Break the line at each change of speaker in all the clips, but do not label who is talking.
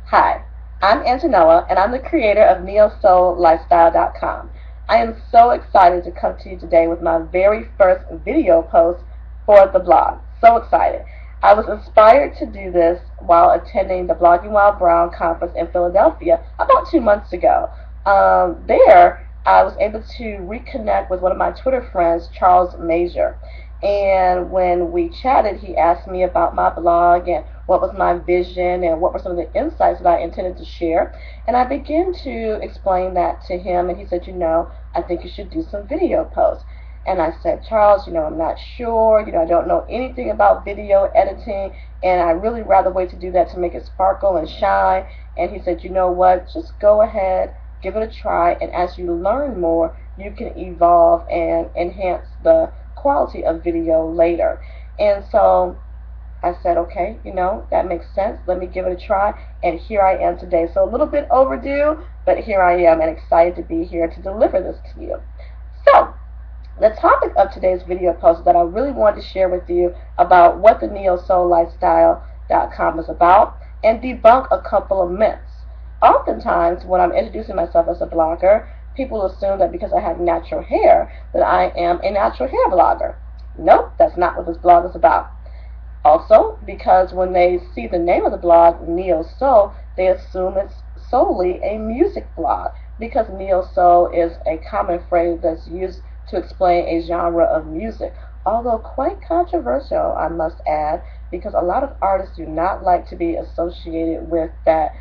Hi, I'm Antonella, and I'm the creator of NeoSoulLifestyle.com. I am so excited to come to you today with my very first video post for the blog. So excited. I was inspired to do this while attending the Blogging While Brown conference in Philadelphia about 2 months ago. There, I was able to reconnect with one of my Twitter friends, Charles Major. And when we chatted, he asked me about my blog and what was my vision and what were some of the insights that I intended to share. And I began to explain that to him, and he said, I think you should do some video posts. And I said, Charles, I'm not sure. I don't know anything about video editing, and I really rather wait to do that to make it sparkle and shine. And he said, you know what, just go ahead, give it a try, and as you learn more, you can evolve and enhance the quality of video later. And so I said, okay, that makes sense. Let me give it a try. And here I am today. So a little bit overdue, but here I am and excited to be here to deliver this to you. So the topic of today's video post is that I really wanted to share with you about what the NeoSoulLifestyle.com is about and debunk a couple of myths. Oftentimes, when I'm introducing myself as a blogger, people assume that because I have natural hair, that I am a natural hair blogger. Nope, that's not what this blog is about. Also, because when they see the name of the blog, Neo Soul, they assume it's solely a music blog, because Neo Soul is a common phrase that's used to explain a genre of music, although quite controversial, I must add, because a lot of artists do not like to be associated with that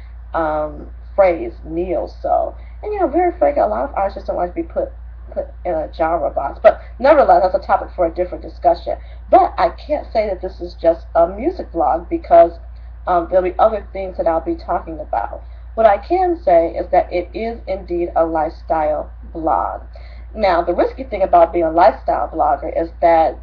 phrase, Neo Soul. And very frankly, a lot of artists just don't like to be put in a genre box. But nevertheless, that's a topic for a different discussion. But I can't say that this is just a music blog, because there'll be other things that I'll be talking about. What I can say is that it is indeed a lifestyle blog. Now, the risky thing about being a lifestyle blogger is that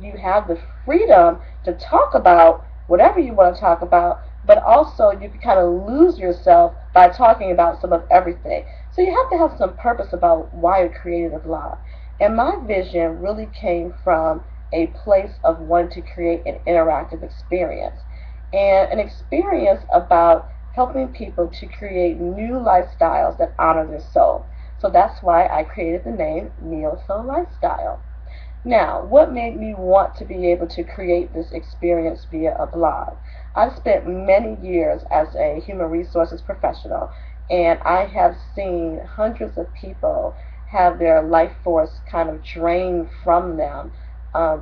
you have the freedom to talk about whatever you want to talk about, but also you can kind of lose yourself by talking about some of everything. So you have to have some purpose about why you created a blog. And my vision really came from a place of wanting to create an interactive experience, and an experience about helping people to create new lifestyles that honor their soul. So that's why I created the name Neo Soul Lifestyle. Now, what made me want to be able to create this experience via a blog? I've spent many years as a human resources professional, and I have seen hundreds of people have their life force kind of drained from them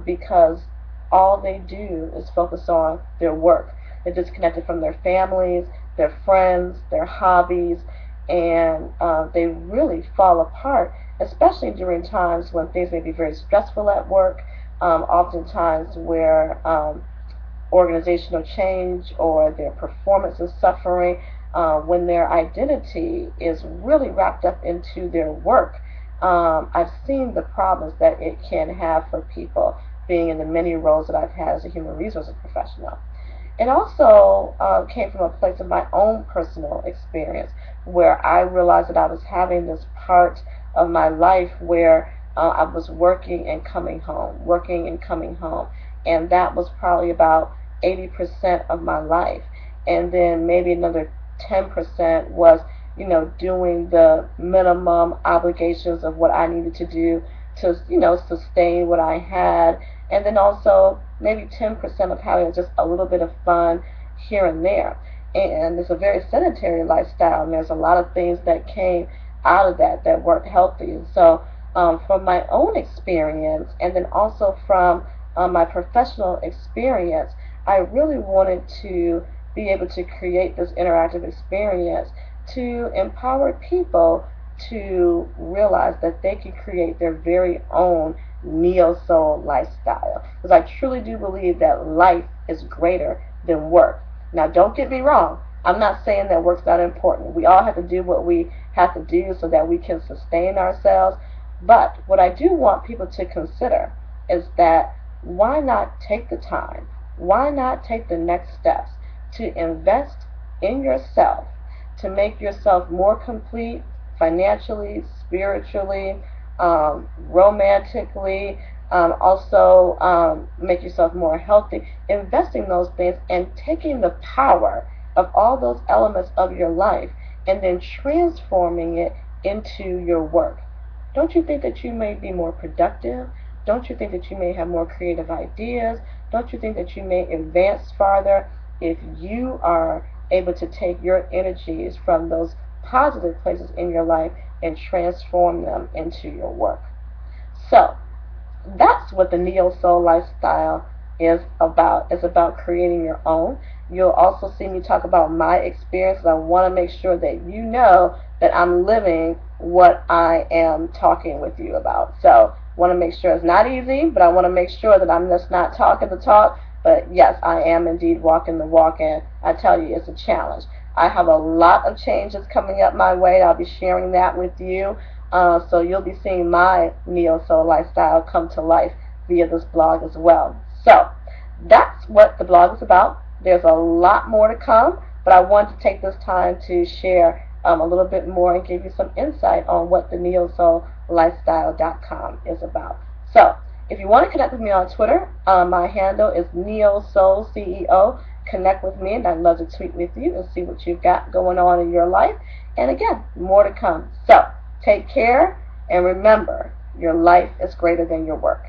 because all they do is focus on their work. They're disconnected from their families, their friends, their hobbies, and they really fall apart, especially during times when things may be very stressful at work, oftentimes where organizational change or their performance is suffering, when their identity is really wrapped up into their work. I've seen the problems that it can have for people being in the many roles that I've had as a human resources professional. It also came from a place of my own personal experience, where I realized that I was having this part of my life where I was working and coming home, working and coming home, and that was probably about 80% of my life. And then maybe another 10% was, doing the minimum obligations of what I needed to do to, sustain what I had. And then also maybe 10% of having just a little bit of fun here and there. And it's a very sedentary lifestyle, and there's a lot of things that came out of that weren't healthy. And so from my own experience, and then also from my professional experience, I really wanted to be able to create this interactive experience to empower people to realize that they can create their very own neo-soul lifestyle. Because I truly do believe that life is greater than work. Now, don't get me wrong. I'm not saying that work's not important. We all have to do what we have to do so that we can sustain ourselves. But what I do want people to consider is that why not take the time? Why not take the next steps to invest in yourself, to make yourself more complete financially, spiritually, romantically, also make yourself more healthy, investing those things and taking the power of all those elements of your life and then transforming it into your work. Don't you think that you may be more productive? Don't you think that you may have more creative ideas? Don't you think that you may advance farther if you are able to take your energies from those positive places in your life and transform them into your work? So, that's what the Neo Soul lifestyle is about. It's about creating your own. You'll also see me talk about my experience. I want to make sure that you know that I'm living what I am talking with you about. So I want to make sure it's not easy, but I want to make sure that I'm just not talking the talk. But yes, I am indeed walking the walk, and I tell you, it's a challenge. I have a lot of changes coming up my way. I'll be sharing that with you. So you'll be seeing my Neo-Soul lifestyle come to life via this blog as well. So that's what the blog is about. There's a lot more to come, but I want to take this time to share a little bit more and give you some insight on what the NeoSoulLifestyle.com is about. So if you want to connect with me on Twitter, my handle is NeoSoulCEO. Connect with me, and I'd love to tweet with you and see what you've got going on in your life. And again, more to come. So take care, and remember, your life is greater than your work.